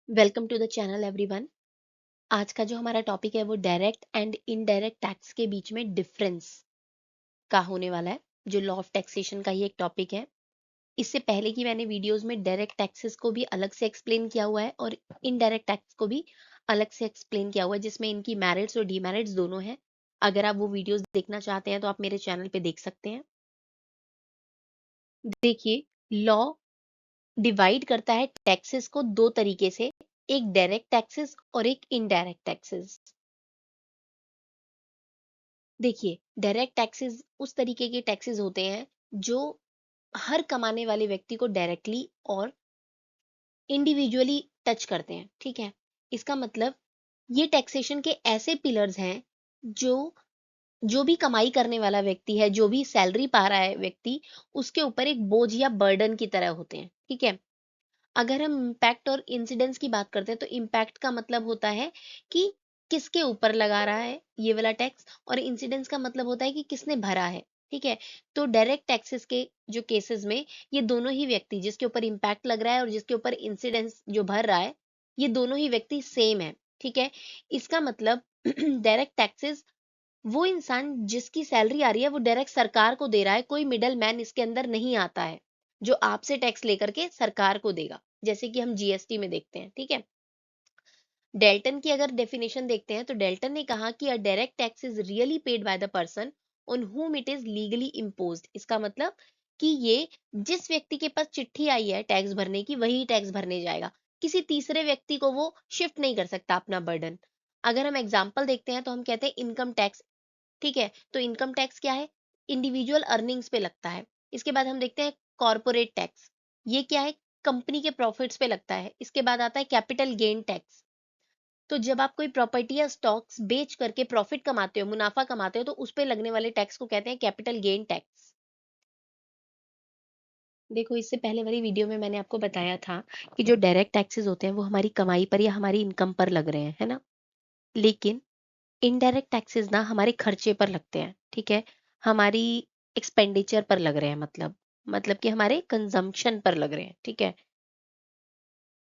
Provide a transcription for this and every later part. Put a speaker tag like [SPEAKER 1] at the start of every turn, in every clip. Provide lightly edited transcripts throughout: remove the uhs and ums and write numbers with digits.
[SPEAKER 1] Welcome to the channel everyone. आज का जो हमारा टॉपिक है वो डायरेक्ट एंड इनडायरेक्ट टैक्स के बीच में डिफरेंस का होने वाला है। जो लॉ ऑफ टैक्सेशन का ही एक टॉपिक है। इससे पहले की मैंने वीडियोस में डायरेक्ट टैक्सेस को भी अलग से एक्सप्लेन किया हुआ है और इनडायरेक्ट टैक्स को भी अलग से एक्सप्लेन किया हुआ है, जिसमें इनकी मेरिट्स और डीमेरिट्स दोनों हैं। अगर आप वो वीडियोस देखना चाहते हैं तो आप मेरे चैनल पे देख सकते हैं। देखिए, लॉ डिवाइड करता है टैक्सेस को दो तरीके से, एक डायरेक्ट टैक्सेस और एक इनडायरेक्ट टैक्सेस। देखिए, डायरेक्ट टैक्सेस उस तरीके के टैक्सेस होते हैं जो हर कमाने वाले व्यक्ति को डायरेक्टली और इंडिविजुअली टच करते हैं। ठीक है, इसका मतलब ये टैक्सेशन के ऐसे पिलर्स हैं जो जो भी कमाई करने वाला व्यक्ति है, जो भी सैलरी पा रहा है व्यक्ति, उसके ऊपर एक बोझ या बर्डन की तरह होते हैं। ठीक है, अगर हम इम्पैक्ट और इंसिडेंस की बात करते हैं तो इम्पैक्ट का मतलब होता है कि किसके ऊपर लगा रहा है ये वाला टैक्स, और इंसिडेंस का मतलब होता है कि किसने भरा है। ठीक है, तो डायरेक्ट टैक्सेस के जो केसेस में ये दोनों ही व्यक्ति, जिसके ऊपर इम्पैक्ट लग रहा है और जिसके ऊपर इंसिडेंस जो भर रहा है, ये दोनों ही व्यक्ति सेम है। ठीक है, इसका मतलब डायरेक्ट टैक्सेस वो इंसान जिसकी सैलरी आ रही है वो डायरेक्ट सरकार को दे रहा है, कोई मिडल मैन इसके अंदर नहीं आता है जो आपसे टैक्स लेकर के सरकार को देगा, जैसे कि हम जीएसटी में देखते हैं। ठीक है, डेल्टन की अगर डेफिनेशन देखते हैं तो डेल्टन ने कहा कि अ direct tax is really paid by the person on whom it is legally imposed. इसका मतलब कि ये जिस व्यक्ति के पास चिट्ठी आई है टैक्स भरने की, वही टैक्स भरने जाएगा, किसी तीसरे व्यक्ति को वो शिफ्ट नहीं कर सकता अपना बर्डन। अगर हम एग्जाम्पल देखते हैं तो हम कहते हैं इनकम टैक्स। ठीक है, तो इनकम टैक्स क्या है? इंडिविजुअल अर्निंग्स पे लगता है। इसके बाद हम देखते हैं कॉर्पोरेट टैक्स। ये क्या है? कंपनी के प्रॉफिट्स पे लगता है। इसके बाद आता है कैपिटल गेन टैक्स। तो जब आप कोई प्रॉपर्टी या स्टॉक्स बेच करके प्रॉफिट कमाते हो, मुनाफा कमाते हो, तो उस पे लगने वाले टैक्स को कहते हैं कैपिटल गेन टैक्स। देखो, इससे पहले वाली वीडियो में मैंने आपको बताया था कि जो डायरेक्ट टैक्सेस होते हैं वो हमारी कमाई पर या हमारी इनकम पर लग रहे हैं, है ना? लेकिन इनडायरेक्ट टैक्सेस ना हमारे खर्चे पर लगते हैं। ठीक है, हमारी एक्सपेंडिचर पर लग रहे हैं, मतलब कि हमारे कंजम्पशन पर लग रहे हैं। ठीक है,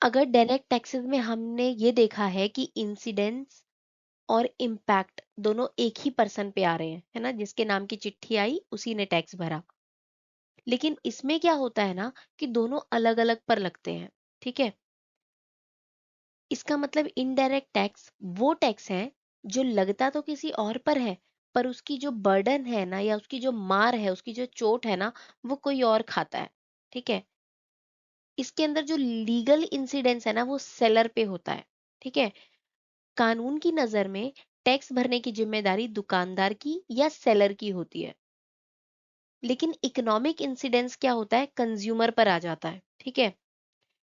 [SPEAKER 1] अगर डायरेक्ट टैक्सेस में हमने ये देखा है कि इंसिडेंस और इम्पैक्ट दोनों एक ही पर्सन पे आ रहे हैं, है ना? जिसके नाम की चिट्ठी आई उसी ने टैक्स भरा। लेकिन इसमें क्या होता है ना कि दोनों अलग अलग पर लगते हैं। ठीक है, इसका मतलब इनडायरेक्ट टैक्स वो टैक्स है जो लगता तो किसी और पर है, पर उसकी जो बर्डन है ना, या उसकी जो मार है, उसकी जो चोट है ना, वो कोई और खाता है। ठीक है, इसके अंदर जो लीगल इंसिडेंस है ना वो सेलर पे होता है। ठीक है, कानून की नजर में टैक्स भरने की जिम्मेदारी दुकानदार की या सेलर की होती है, लेकिन इकोनॉमिक इंसिडेंस क्या होता है? कंज्यूमर पर आ जाता है। ठीक है,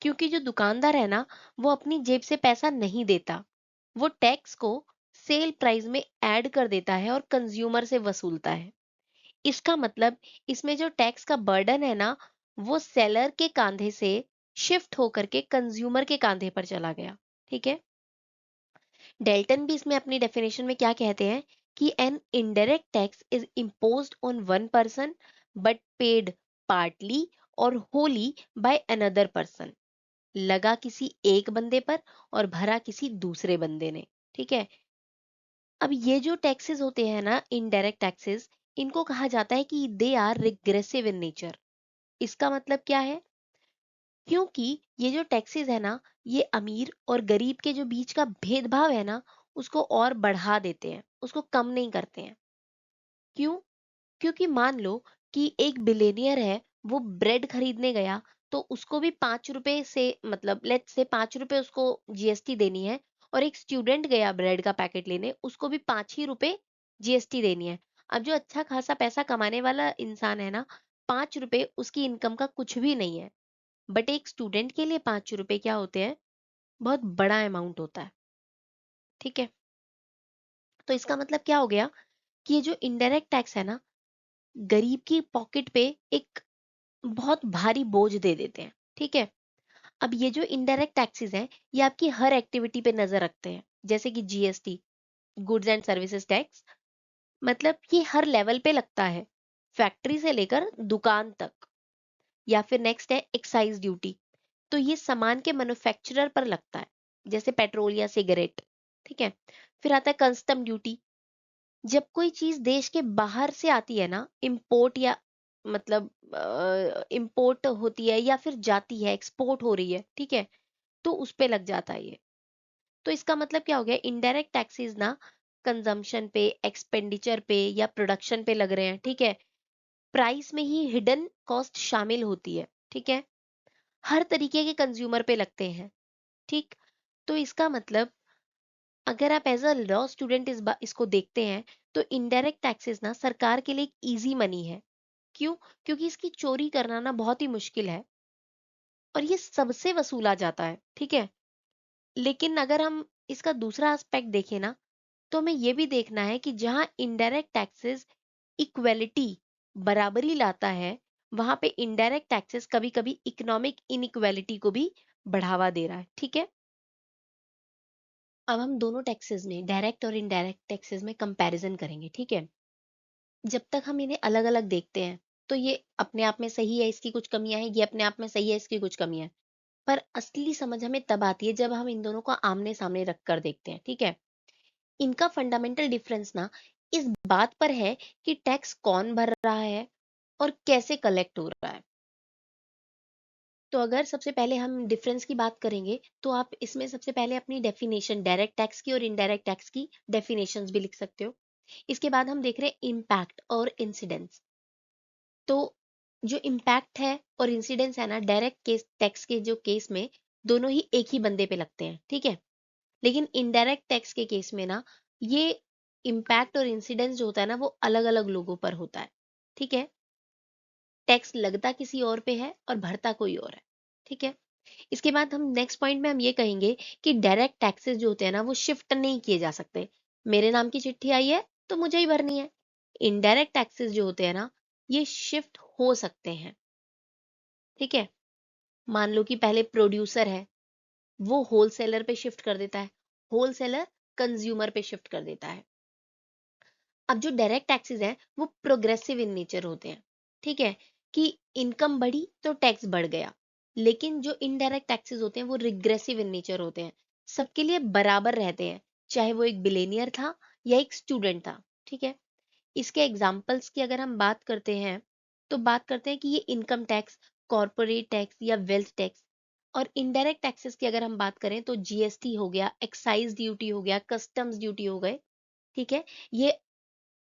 [SPEAKER 1] क्योंकि जो दुकानदार है ना वो अपनी जेब से पैसा नहीं देता, वो टैक्स को सेल प्राइस में ऐड कर देता है और कंज्यूमर से वसूलता है। इसका मतलब इसमें जो टैक्स का बर्डन है ना वो सेलर के कांधे से शिफ्ट होकर के कंज्यूमर के कांधे पर चला गया। ठीक है, डेल्टन भी इसमें अपनी डेफिनेशन में क्या कहते हैं कि an indirect tax is imposed on one person but paid partly और होली बाय अनदर पर्सन। लगा किसी एक बंदे पर और भरा किसी दूसरे बंदे ने। ठीक है, अब ये जो टैक्सेस होते हैं ना इनडायरेक्ट टैक्सेस, इनको कहा जाता है कि they are regressive in nature. इसका मतलब क्या है? क्योंकि ये जो टैक्सेस है ना ये अमीर और गरीब के जो बीच का भेदभाव है ना उसको और बढ़ा देते हैं, उसको कम नहीं करते हैं। क्यों? क्योंकि मान लो कि एक बिलेनियर है, वो ब्रेड खरीदने गया, तो उसको भी 5 रुपए से, मतलब लेट्स से 5 रुपए उसको जीएसटी देनी है, और एक स्टूडेंट गया ब्रेड का पैकेट लेने, उसको भी 5 ही रुपए जीएसटी देनी है। अब जो अच्छा खासा पैसा कमाने वाला इंसान है ना, 5 रुपए उसकी इनकम का कुछ भी नहीं है, बट एक स्टूडेंट के लिए 5 रुपए क्या होते हैं? बहुत बड़ा अमाउंट होता है। ठीक है, तो इसका मतलब क्या हो गया कि ये जो इनडायरेक्ट टैक्स है ना गरीब की पॉकेट पे एक बहुत भारी बोझ दे देते हैं। ठीक है, अब ये जो इनडायरेक्ट टैक्सेस हैं ये आपकी हर एक्टिविटी पे नजर रखते हैं, जैसे कि GST, goods and services tax, मतलब ये हर लेवल पे लगता है, फैक्ट्री से लेकर दुकान तक। या फिर नेक्स्ट है एक्साइज ड्यूटी, तो ये सामान के मैन्युफैक्चरर पर लगता है, जैसे पेट्रोल या सिगरेट। ठीक है। फिर आता है कस्टम ड्यूटी। जब कोई चीज देश के बाहर से आती है ना, इंपोर्ट या मतलब इंपोर्ट होती है या फिर जाती है, एक्सपोर्ट हो रही है, ठीक है, तो उस पे लग जाता है ये। तो इसका मतलब क्या हो गया, इनडायरेक्ट टैक्सेस ना कंजम्पशन पे, एक्सपेंडिचर पे या प्रोडक्शन पे लग रहे हैं। ठीक है। प्राइस में ही हिडन कॉस्ट शामिल होती है। ठीक है। हर तरीके के कंज्यूमर पे लगते हैं। ठीक। तो इसका मतलब अगर आप एज अ लॉ स्टूडेंट इसको देखते हैं, तो इनडायरेक्ट टैक्सेस ना सरकार के लिए एक इजी मनी है। क्यों? क्योंकि इसकी चोरी करना ना बहुत ही मुश्किल है और ये सबसे वसूला जाता है। ठीक है। लेकिन अगर हम इसका दूसरा एस्पेक्ट देखें ना, तो हमें ये भी देखना है कि जहां इनडायरेक्ट टैक्सेस इक्वेलिटी, बराबरी लाता है, वहां पे इनडायरेक्ट टैक्सेस कभी कभी इकोनॉमिक इनइक्वेलिटी को भी बढ़ावा दे रहा है। ठीक है। अब हम दोनों टैक्सेस में, डायरेक्ट और इनडायरेक्ट टैक्सेस में कंपैरिजन करेंगे। ठीक है। जब तक हम इन्हें अलग अलग देखते हैं, तो ये अपने आप में सही है, इसकी कुछ कमियां हैं, ये अपने आप में सही है, इसकी कुछ कमियां हैं। पर असली समझ हमें तब आती है जब हम इन दोनों को आमने सामने रख कर देखते हैं। ठीक है। इनका फंडामेंटल डिफरेंस ना इस बात पर है कि टैक्स कौन भर रहा है और कैसे कलेक्ट हो रहा है। तो अगर सबसे पहले हम डिफरेंस की बात करेंगे, तो आप इसमें सबसे पहले अपनी डेफिनेशन, डायरेक्ट टैक्स की और इनडायरेक्ट टैक्स की डेफिनेशंस भी लिख सकते हो। इसके बाद हम देख रहे हैं इम्पैक्ट और इंसिडेंस। तो जो इम्पैक्ट है और इंसिडेंस है ना, डायरेक्ट केस टैक्स के जो केस में दोनों ही एक ही बंदे पे लगते हैं। ठीक है। लेकिन इनडायरेक्ट टैक्स के केस में ना, ये इम्पैक्ट और इंसिडेंस जो होता है ना, वो अलग अलग लोगों पर होता है। ठीक है। टैक्स लगता किसी और पे है और भरता कोई और है। ठीक है। इसके बाद हम नेक्स्ट पॉइंट में हम ये कहेंगे कि डायरेक्ट टैक्सेस जो होते हैं ना, वो शिफ्ट नहीं किए जा सकते। मेरे नाम की चिट्ठी आई है तो मुझे ही भरनी है। इनडायरेक्ट टैक्सेस जो होते हैं ना, ये शिफ्ट हो सकते हैं। ठीक है। मान लो कि पहले प्रोड्यूसर है, वो होलसेलर पे शिफ्ट कर देता है, होलसेलर कंज्यूमर पे शिफ्ट कर देता है। अब जो डायरेक्ट टैक्सेस हैं वो प्रोग्रेसिव इन नेचर होते हैं। ठीक है। कि इनकम बढ़ी तो टैक्स बढ़ गया। लेकिन जो इनडायरेक्ट टैक्सेस होते हैं वो रिग्रेसिव इन नेचर होते हैं, सबके लिए बराबर रहते हैं, चाहे वो एक बिलेनियर था या एक स्टूडेंट था। ठीक है। इसके एग्जाम्पल्स की अगर हम बात करते हैं, तो बात करते हैं कि ये इनकम टैक्स, कॉर्पोरेट टैक्स या वेल्थ टैक्स। और इनडायरेक्ट टैक्सेस की अगर हम बात करें, तो जीएसटी हो गया, एक्साइज ड्यूटी हो गया, कस्टम्स ड्यूटी हो गए। ठीक है। ये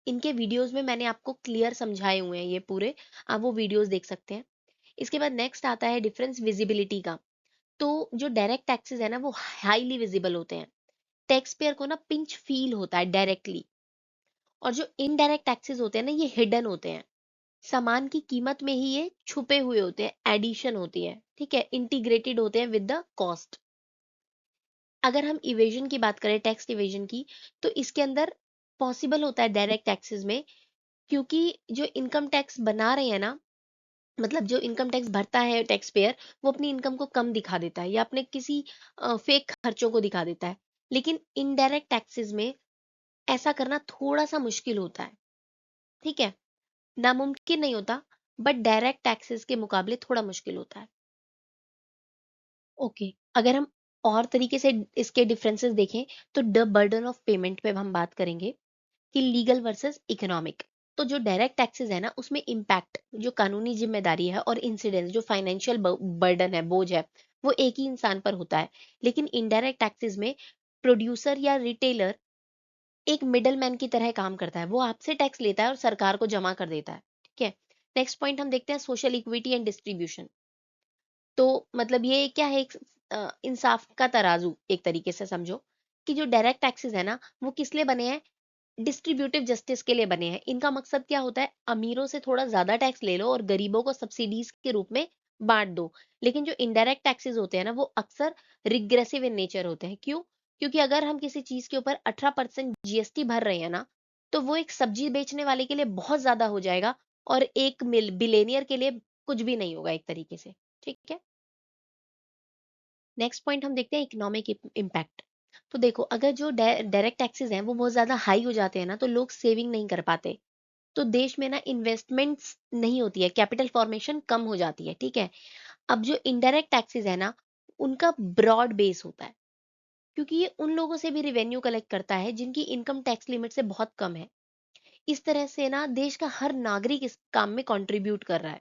[SPEAKER 1] इनके वीडियोस में मैंने आपको क्लियर समझाए हुए हैं ये पूरे, आप वो वीडियोस देख सकते हैं। इसके बाद नेक्स्ट आता है डिफरेंस विजिबिलिटी का। तो जो डायरेक्ट टैक्सेस है ना, वो हाईली विजिबल होते हैं, टैक्स पेयर को ना पिंच फील होता है डायरेक्टली। और जो इनडायरेक्ट टैक्सेस होते हैं ना, ये हिडन होते हैं, सामान की कीमत में ही ये छुपे हुए होते हैं, एडिशन होती है। ठीक है। इंटीग्रेटेड होते हैं विद द कॉस्ट। अगर हम इवेजन की बात करें, टैक्स इवेजन की, तो इसके अंदर पॉसिबल होता है डायरेक्ट टैक्सेस में, क्योंकि जो इनकम टैक्स बना रहे हैं ना, मतलब जो इनकम टैक्स भरता है टैक्स पेयर, वो अपनी इनकम को कम दिखा देता है या अपने किसी फेक खर्चों को दिखा देता है। लेकिन इनडायरेक्ट टैक्सेस में ऐसा करना थोड़ा सा मुश्किल होता है। ठीक है। नामुमकिन नहीं होता, बट डायरेक्ट टैक्सेस के मुकाबले थोड़ा मुश्किल होता है। ओके। अगर हम और तरीके से इसके डिफरेंसेस देखें, तो द बर्डन ऑफ पेमेंट पे हम बात करेंगे कि लीगल वर्सेस इकोनॉमिक। तो जो डायरेक्ट टैक्सेस है ना, उसमें इम्पैक्ट, जो कानूनी जिम्मेदारी है, और इंसिडेंस, जो फाइनेंशियल बर्डन है, बोझ है, वो एक ही इंसान पर होता है। लेकिन इनडायरेक्ट टैक्सेस में प्रोड्यूसर या रिटेलर एक मिडल मैन की तरह काम करता है, वो आपसे टैक्स लेता है और सरकार को जमा कर देता है। ठीक है। नेक्स्ट पॉइंट हम देखते हैं सोशल इक्विटी एंड डिस्ट्रीब्यूशन। तो मतलब ये क्या है, एक इंसाफ का तराजू एक तरीके से समझो, कि जो डायरेक्ट टैक्सेस है ना, वो किस लिए बने हैं, डिस्ट्रीब्यूटिव जस्टिस के लिए बने हैं। इनका मकसद क्या होता है, अमीरों से थोड़ा ज्यादा टैक्स ले लो और गरीबों को सब्सिडीज के रूप में बांट दो। लेकिन जो इनडायरेक्ट टैक्सेस होते हैं ना, वो अक्सर रिग्रेसिव इन नेचर होते हैं। क्यों? क्योंकि अगर हम किसी चीज के ऊपर 18% जीएसटी भर रहे हैं ना, तो वो एक सब्जी बेचने वाले के लिए बहुत ज्यादा हो जाएगा और एक बिलेनियर के लिए कुछ भी नहीं होगा एक तरीके से। ठीक है। नेक्स्ट पॉइंट हम देखते हैं इकोनॉमिक इम्पैक्ट। तो देखो, अगर जो डायरेक्ट टैक्सेस हैं वो बहुत ज्यादा हाई हो जाते हैं ना, तो लोग सेविंग नहीं कर पाते, तो देश में ना इन्वेस्टमेंट्स नहीं होती है, कैपिटल फॉर्मेशन कम हो जाती है। ठीक है। अब जो इनडायरेक्ट टैक्सेस है ना, उनका ब्रॉड बेस होता है, क्योंकि ये उन लोगों से भी रेवेन्यू कलेक्ट करता है जिनकी इनकम टैक्स लिमिट से बहुत कम है। इस तरह से ना देश का हर नागरिक इस काम में कंट्रीब्यूट कर रहा है।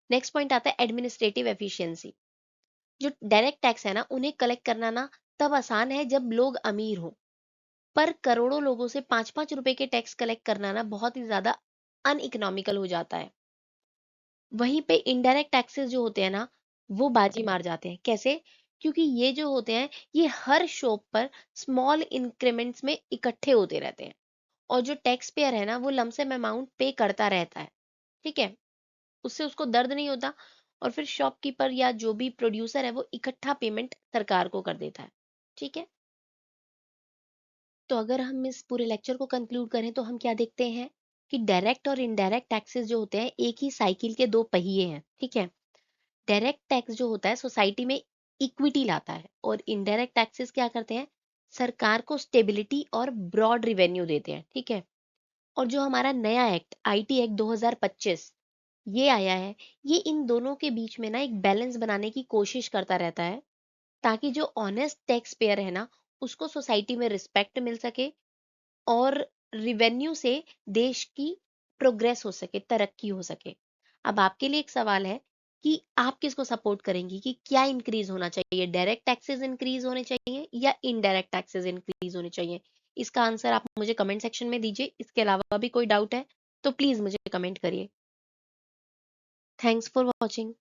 [SPEAKER 1] नेक्स्ट पॉइंट आता है एडमिनिस्ट्रेटिव एफिशिएंसी। जो डायरेक्ट टैक्स है ना, उन्हें कलेक्ट करना ना तब आसान है जब लोग अमीर हो, पर करोड़ों लोगों से 5-5 रुपए के टैक्स कलेक्ट करना ना बहुत ही ज्यादा अनइकोनॉमिकल हो जाता है। वहीं पे इनडायरेक्ट टैक्सेस जो होते हैं ना, वो बाजी मार जाते हैं। कैसे? क्योंकि ये जो होते हैं, ये हर शॉप पर स्मॉल इंक्रीमेंट्स में इकट्ठे होते रहते हैं, और जो टैक्स पेयर है ना, वो लमसम अमाउंट पे करता रहता है। ठीक है, उससे उसको दर्द नहीं होता, और फिर शॉपकीपर या जो भी प्रोड्यूसर है वो इकट्ठा पेमेंट सरकार को कर देता है। ठीक है, तो अगर हम इस पूरे लेक्चर को कंक्लूड करें तो हम क्या देखते हैं कि डायरेक्ट और इनडायरेक्ट टैक्सेस जो होते हैं एक ही साइकिल के दो पहिए हैं। ठीक है, डायरेक्ट टैक्स जो होता है सोसाइटी में इक्विटी लाता है, और इनडायरेक्ट टैक्सेस क्या करते हैं, सरकार को स्टेबिलिटी और ब्रॉड रिवेन्यू देते हैं। ठीक है, और जो हमारा नया एक्ट आईटी एक्ट 2025 ये आया है, ये इन दोनों के बीच में ना एक बैलेंस बनाने की कोशिश करता रहता है, ताकि जो ऑनेस्ट टैक्स पेयर है ना, उसको सोसाइटी में रिस्पेक्ट मिल सके, और रिवेन्यू से देश की प्रोग्रेस हो सके, तरक्की हो सके। अब आपके लिए एक सवाल है कि आप किसको सपोर्ट करेंगी, कि क्या इंक्रीज होना चाहिए, डायरेक्ट टैक्सेस इंक्रीज होने चाहिए या इनडायरेक्ट टैक्सेस इंक्रीज होने चाहिए? इसका आंसर आप मुझे कमेंट सेक्शन में दीजिए। इसके अलावा भी कोई डाउट है तो प्लीज मुझे कमेंट करिए। Thanks for watching.